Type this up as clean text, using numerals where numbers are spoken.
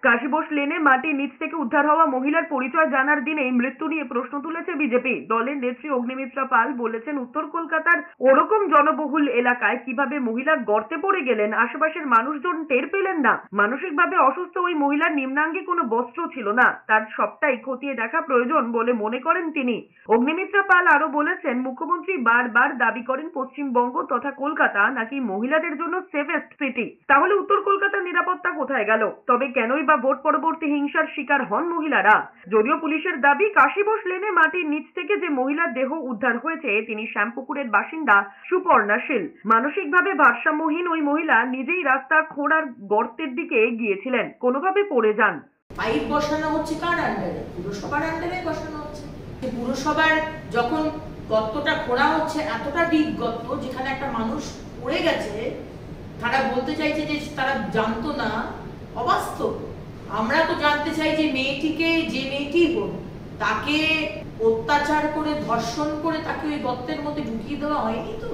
কাশীবোস লেনে মাটির নিচ থেকে উদ্ধার হওয়া মহিলার পরিচয় জানার দিনেই মৃত্যু নিয়ে প্রশ্ন তুলেছে বিজেপি। দলের নেত্রী অগ্নিমিত্রা পাল বলেছেন, উত্তর কলকাতার ওরকম জনবহুল এলাকায় কিভাবে মহিলা গর্তে পড়ে গেলেন আশেপাশের মানুষজন টের পেলেন না। মানসিকভাবে অসুস্থ ওই মহিলার নিম্নাঙ্গে কোনো বস্ত্র ছিল না, তার সবটাই খতিয়ে দেখা প্রয়োজন বলে মনে করেন তিনি। অগ্নিমিত্রা পাল আরো বলেছেন, মুখ্যমন্ত্রী বারবার দাবি করেন পশ্চিমবঙ্গ তথা কলকাতা নাকি মহিলাদের জন্য সেফেস্ট সিটি। তাহলে উত্তর কলকাতার নিরাপত্তা কোথায় গেল? তবে কেনই বা ভোট পরবর্তী হিংসার শিকার হন মহিলারা? যদিও পুলিশের দাবি, কাশীবোস লেনে মাটির নিচ থেকে যে মহিলার দেহ উদ্ধার হয়েছে তিনি শ্যামপুকুরের বাসিন্দা সুপর্ণা শীল। মানসিকভাবে ভারসাম্যহীন ওই মহিলা নিজেই রাস্তা খোঁড়ার গর্তের দিকে গিয়েছিলেন, কোনোভাবে পড়ে যান। পাইপ বসানো হচ্ছে কার আন্ডারে? পুরসভার আন্ডারে বসানো হচ্ছে। পুরসভার যখন গর্তটা খোঁড়া হচ্ছে, এতটা ডিপ গর্ত যেখানে একটা মানুষ পড়ে গেছে, তারা বলতে চাইছে যে তারা জানতো না, অবাস্তব। আমরা তো জানতে চাই যে মেয়েটিকে, যে মেয়েটি হোক, তাকে অত্যাচার করে ধর্ষণ করে তাকে ওই গর্তের মধ্যে ঢুকিয়ে দেওয়া হয়নি তো।